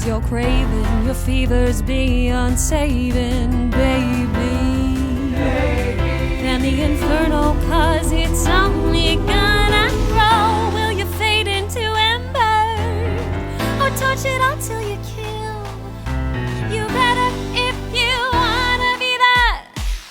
'cause you're craving, your fever's beyond saving, baby. And the inferno, 'cause it's only gonna grow. Will you fade into ember, or torch it all till you kill? You better, if you wanna be the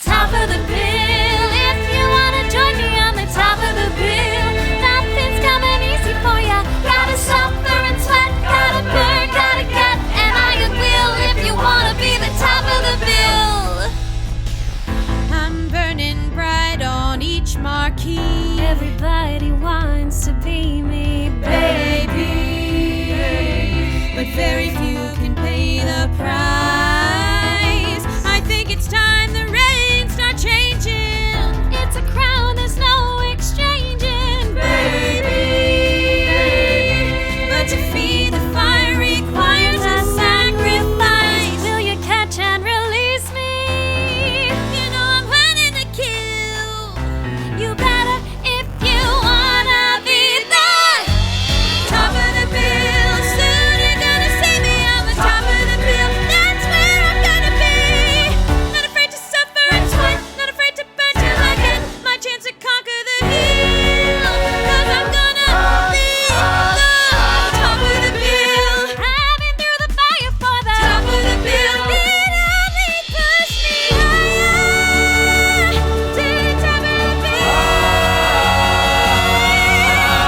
top of the bill. If you wanna join me on the top of the bill, nothing's coming easy for ya. Gotta suffer and sweat, gotta burn, gotta get, and I will if you wanna be the top of the bill. I'm burning bright on each marquee. Everybody wants to be me, baby, but very few can pay the price. I think it's time the reins start changing. It's a crown, there's no exchanging, baby, but to feed the fire requires a sacrifice. Will you catch and release me? You know I'm planning to kill. You better, if you wanna be the top of the bill. Soon you're gonna see me on the top of the bill. That's where I'm gonna be. Not afraid to suffer and sweat, not afraid to burn till I get my chance to conquer the hill. 'Cause I'm gonna be the top of the bill. I've been through the fire for the top of the bill. It only pushed me higher to the top of the bill.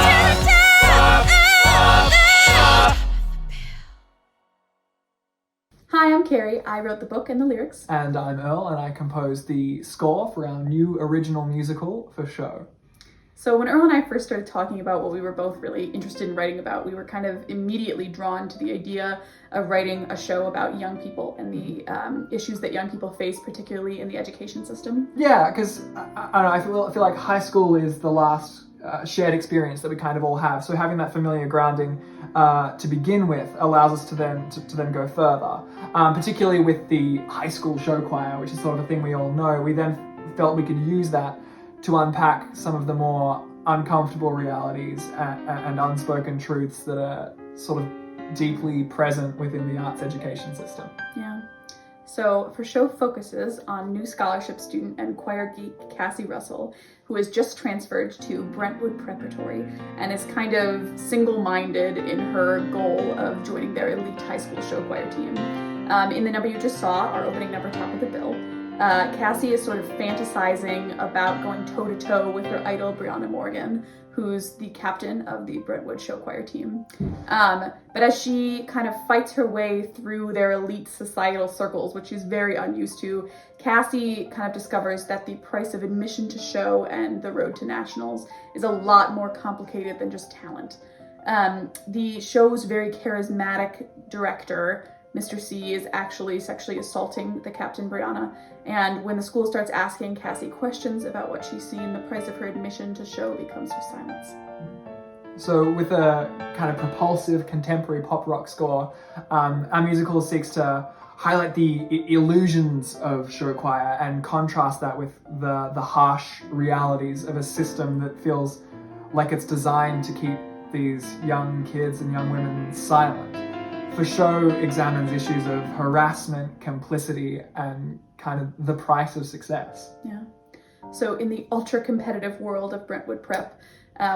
To the top of the bill. Hi, I'm Carrie. I wrote the book and the lyrics. And I'm Earl, and I composed the score for our new original musical for show. So when Earl and I first started talking about what we were both really interested in writing about, we were kind of immediately drawn to the idea of writing a show about young people and the issues that young people face, particularly in the education system. Yeah, because I don't know, I feel like high school is the last shared experience that we kind of all have. So having that familiar grounding to begin with allows us to then go further. Particularly with the high school show choir, which is sort of a thing we all know. We then felt we could use that to unpack some of the more uncomfortable realities and unspoken truths that are sort of deeply present within the arts education system. Yeah. So for show focuses on new scholarship student and choir geek Cassie Russell, who has just transferred to Brentwood Preparatory and is kind of single-minded in her goal of joining their elite high school show choir team. In the number you just saw, our opening number, Top of the Bill, Cassie is sort of fantasizing about going toe-to-toe with her idol Brianna Morgan, who's the captain of the Brentwood show choir team. But as she kind of fights her way through their elite societal circles, which she's very unused to, Cassie kind of discovers that the price of admission to show and the road to nationals is a lot more complicated than just talent. The show's very charismatic director, Mr. C, is actually sexually assaulting the captain Brianna, and when the school starts asking Cassie questions about what she's seen, the price of her admission to show becomes her silence. So with a kind of propulsive contemporary pop rock score, our musical seeks to highlight the illusions of show choir and contrast that with the harsh realities of a system that feels like it's designed to keep these young kids and young women silent. For show examines issues of harassment, complicity, and kind of the price of success. Yeah. So in the ultra-competitive world of Brentwood Prep,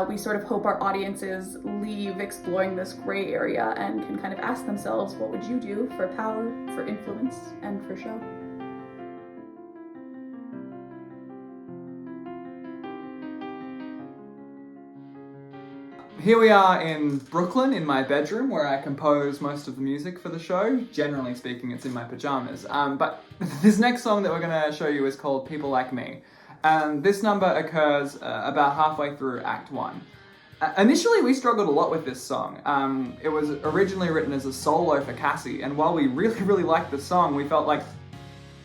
we sort of hope our audiences leave exploring this gray area and can kind of ask themselves, what would you do for power, for influence, and for show? Here we are in Brooklyn, in my bedroom, where I compose most of the music for the show. Generally speaking, it's in my pajamas. But this next song that we're going to show you is called People Like Me. And this number occurs about halfway through Act 1. Initially, we struggled a lot with this song. It was originally written as a solo for Cassie, and while we really liked the song, we felt like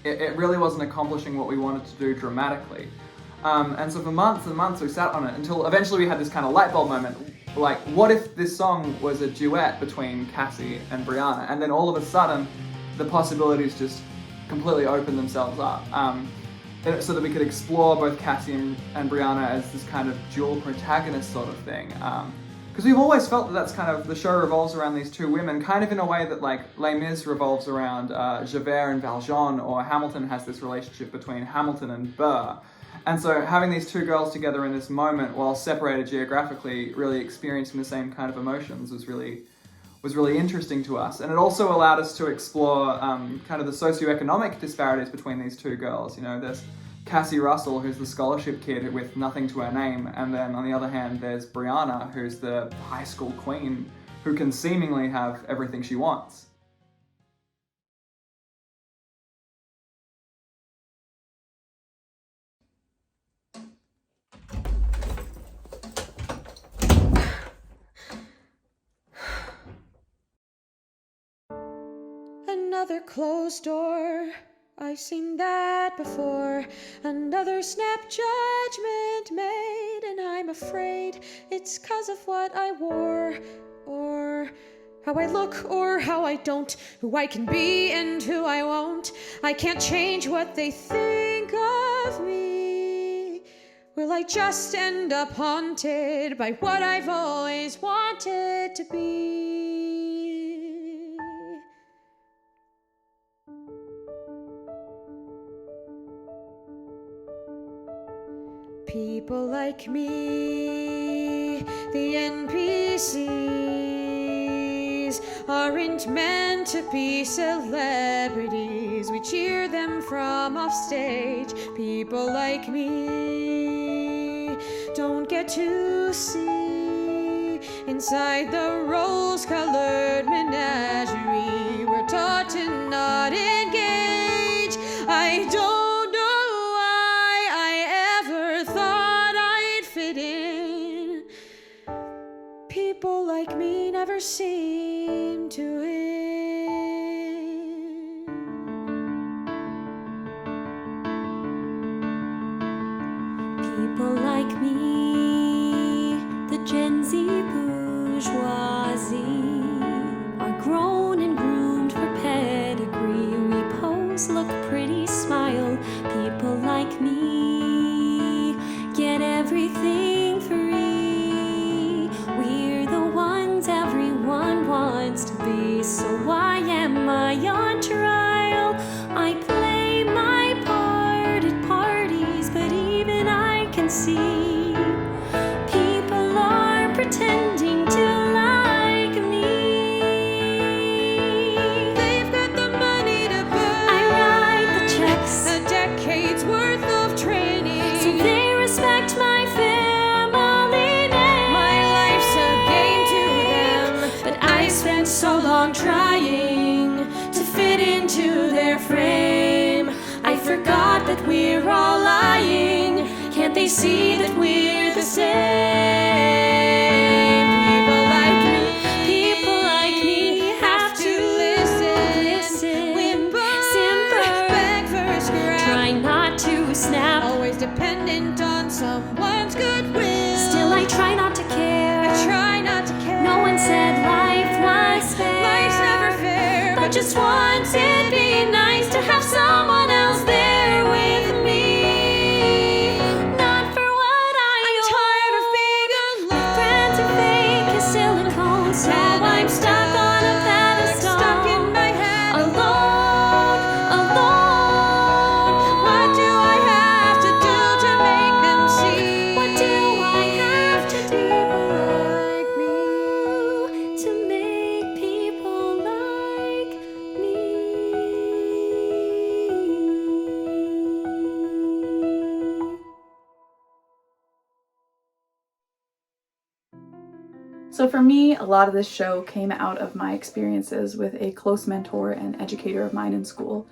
it really wasn't accomplishing what we wanted to do dramatically. And so for months and months we sat on it until eventually we had this kind of light bulb moment. Like, what if this song was a duet between Cassie and Brianna? And then all of a sudden, the possibilities just completely opened themselves up. So that we could explore both Cassie and Brianna as this kind of dual protagonist sort of thing. because we've always felt that that's kind of, the show revolves around these two women, kind of in a way that like Les Mis revolves around Javert and Valjean, or Hamilton has this relationship between Hamilton and Burr. And so having these two girls together in this moment, while separated geographically, really experiencing the same kind of emotions was really interesting to us. And it also allowed us to explore kind of the socioeconomic disparities between these two girls. You know, there's Cassie Russell, who's the scholarship kid with nothing to her name, and then on the other hand, there's Brianna, who's the high school queen, who can seemingly have everything she wants. Another closed door, I've seen that before. Another snap judgment made, and I'm afraid it's 'cause of what I wore, or how I look or how I don't, who I can be and who I won't. I can't change what they think of me. Will I just end up haunted by what I've always wanted to be? People like me, the NPCs, aren't meant to be celebrities. We cheer them from off stage. People like me don't get to see inside the rose-colored menagerie. We're taught to not engage. I don't people like me never seem to win. People like me, the Gen Z bourgeoisie, are grown and groomed for pedigree. We pose, look pretty, smile. People like me get everything free. We're the ones everyone wants to be. So why am I on trial? I play my part at parties, but even I can see people are pretending to like me. They've got the money to buy. I write the checks, a decade's worth of training, so they respect my family name. My life's a game to them, But I spent so long trying to fit into their frame. I forgot that we're all lying. Can't they see that we're the same? People like me have to listen, simper, beg for a scrap, try not to snap. always dependent on someone's goodwill. Still I try not to care. I try not to care. No one said life was fair. Life's never fair, But just once it'd be nice to have someone else there with me. Not for what I'm tired of being alone. friends are fake as silicone, so And I'm stuck on a pedestal. stuck in my head. Alone. What do I have to do to make them see? What do I have to do like me to make people like me? So for me, a lot of this show came out of my experiences with a close mentor and educator of mine in school,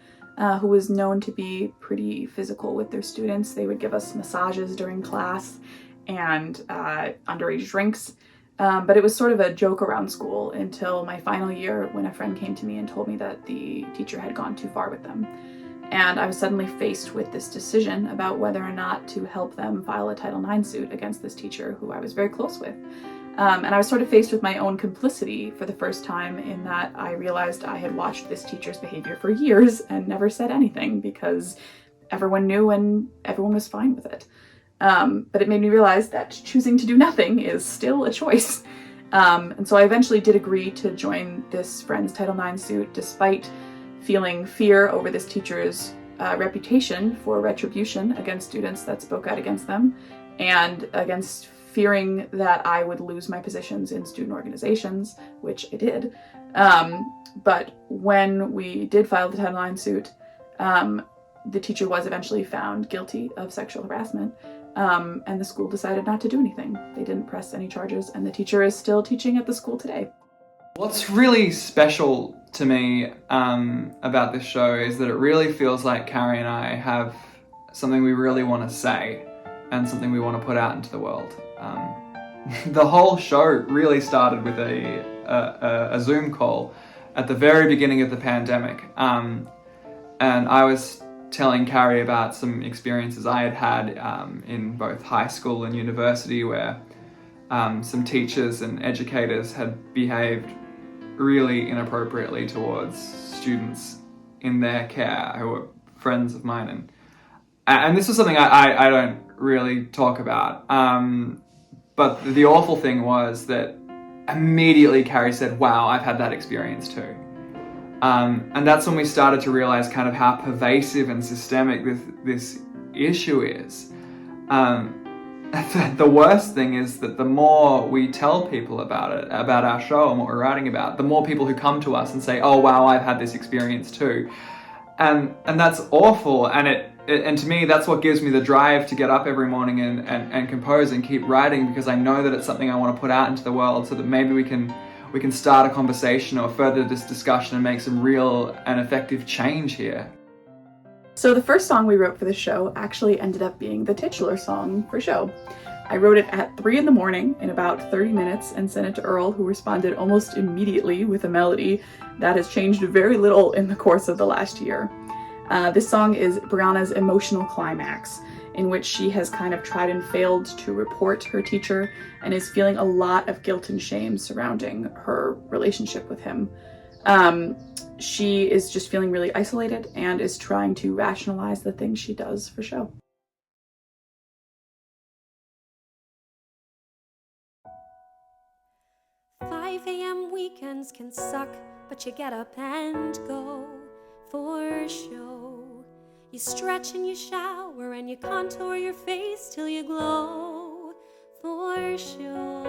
who was known to be pretty physical with their students. They would give us massages during class and underage drinks, but it was sort of a joke around school until my final year, when a friend came to me and told me that the teacher had gone too far with them. And I was suddenly faced with this decision about whether or not to help them file a Title IX suit against this teacher who I was very close with. And I was sort of faced with my own complicity for the first time, in that I realized I had watched this teacher's behavior for years and never said anything because everyone knew and everyone was fine with it. But it made me realize that choosing to do nothing is still a choice. And so I eventually did agree to join this Friends Title IX suit, despite feeling fear over this teacher's reputation for retribution against students that spoke out against them, and against fearing that I would lose my positions in student organizations, which I did. But when we did file the Title IX suit, the teacher was eventually found guilty of sexual harassment, and the school decided not to do anything. They didn't press any charges, and the teacher is still teaching at the school today. What's really special to me about this show is that it really feels like Carrie and I have something we really want to say and something we want to put out into the world. The whole show really started with a Zoom call at the very beginning of the pandemic, and I was telling Carrie about some experiences I had had in both high school and university, where some teachers and educators had behaved really inappropriately towards students in their care who were friends of mine, and this was something I don't really talk about, but the awful thing was that immediately Carrie said, "Wow, I've had that experience too." And that's when we started to realize kind of how pervasive and systemic this issue is. The worst thing is that the more we tell people about it, about our show and what we're writing about, the more people who come to us and say, "Oh wow, I've had this experience too." And that's awful, and to me that's what gives me the drive to get up every morning and compose and keep writing, because I know that it's something I want to put out into the world, so that maybe we can start a conversation or further this discussion and make some real and effective change here. So the first song we wrote for the show actually ended up being the titular song for show. I wrote it at 3 a.m. in about 30 minutes and sent it to Earl, who responded almost immediately with a melody that has changed very little in the course of the last year. This song is Brianna's emotional climax, in which she has kind of tried and failed to report her teacher and is feeling a lot of guilt and shame surrounding her relationship with him. She is just feeling really isolated and is trying to rationalize the things she does for show. Weekends can suck, but you get up and go for show. You stretch and you shower and you contour your face till you glow for show.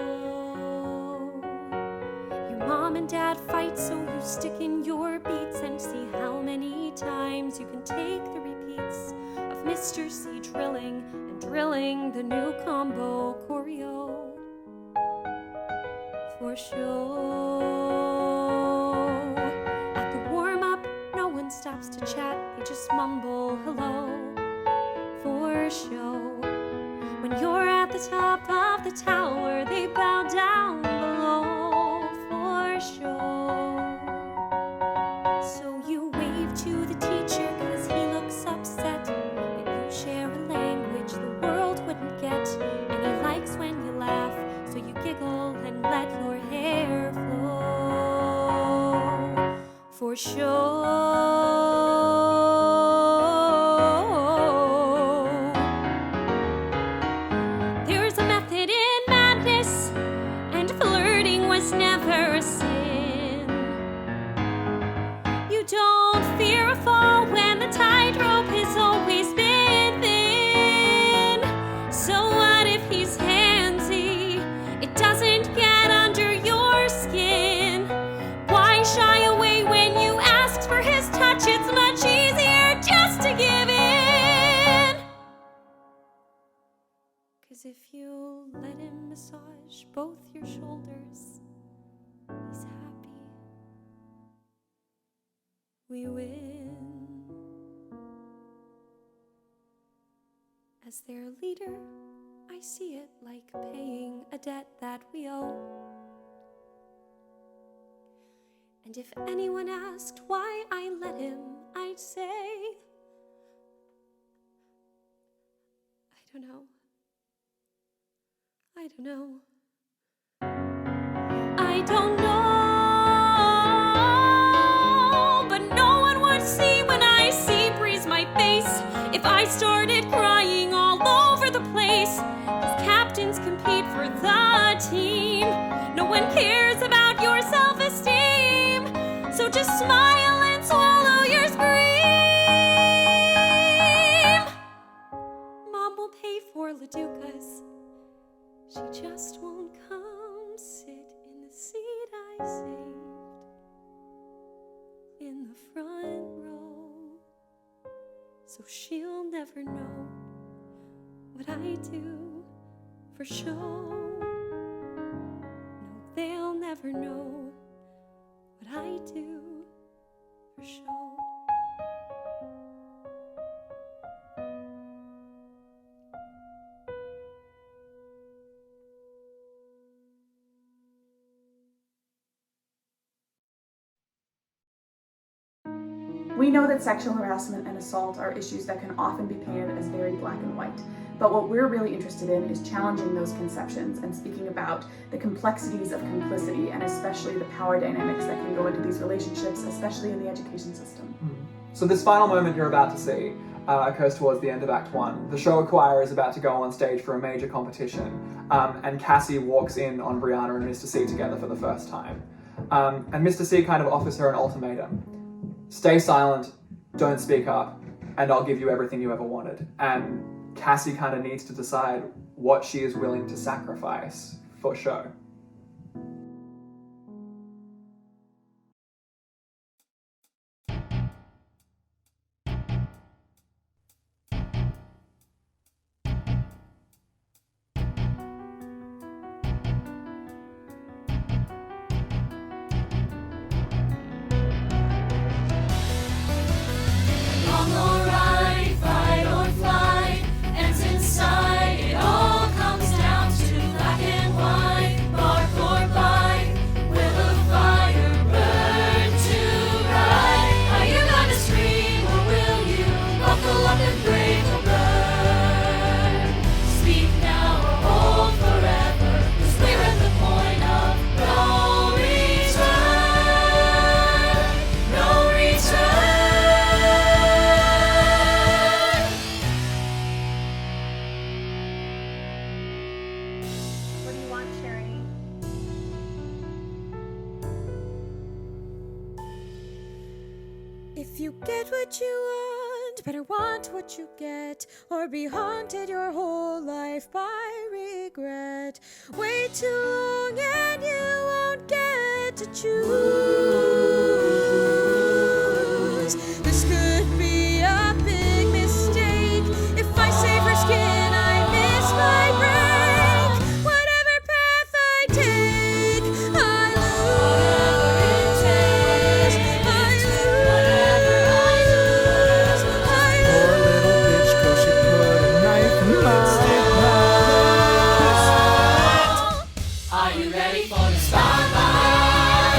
Your mom and dad fight, so you stick in your beats and see how many times you can take the repeats of Mr. C drilling and drilling the new combo choreo for show. At the warm-up, no one stops to chat, they just mumble hello for show. When you're at the top of the tower, they bow down below for show. So you wave to the teacher cause he looks upset, and you share a language the world wouldn't get, and he likes when you laugh, so you giggle and let your hair flow for show. There's a method in madness, and flirting was never a sin. You don't fear a fall when the tightrope has always been thin. So what if he's handsy? It doesn't get under your skin. Why shy away when you asked for his touch? It's much easier just to give in. 'Cause if you let him massage both your shoulders, he's happy. We win. As their leader, I see it like paying a debt that we owe. And if anyone asked why I let him, I'd say, I don't know. I don't know. I don't know. But no one would see when I see breeze my face if I started crying all over the place. 'Cause captains compete for the team. No one cares just smile and swallow your scream. Mom will pay for LaDuca's. She just won't come sit in the seat I saved in the front row. So she'll never know what I do for show. No, they'll never know what I do for show. We know that sexual harassment and assault are issues that can often be painted as very black and white, but what we're really interested in is challenging those conceptions and speaking about the complexities of complicity and especially the power dynamics that can go into these relationships, especially in the education system. So this final moment you're about to see occurs towards the end of Act 1. The show choir is about to go on stage for a major competition, and Cassie walks in on Brianna and Mr. C together for the first time. And Mr. C kind of offers her an ultimatum. Stay silent, don't speak up, and I'll give you everything you ever wanted. And Cassie kind of needs to decide what she is willing to sacrifice for show. If you get what you want, better want what you get, or be haunted your whole life by regret. Wait too long and you won't get to choose. This could be a big mistake. If I save her skin, I miss my break. Whatever path I take, I lose. I lose. I Poor little bitch, 'cause she put a knife in my Are you ready for the spotlight?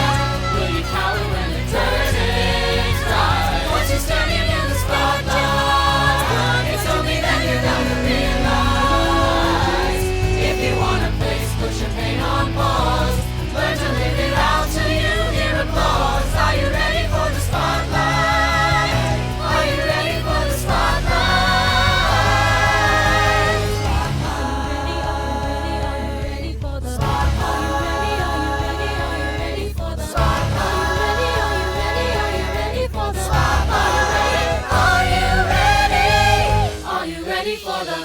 Will you cower when the curtains rise? Once you're standing in the spotlight, it's only then you're gonna realize. If you want a place, put your pain on pause. Learn to live it out till you hear applause. Are you ready for the spotlight? Are you ready for the spotlight? Are you ready for the spotlight? For the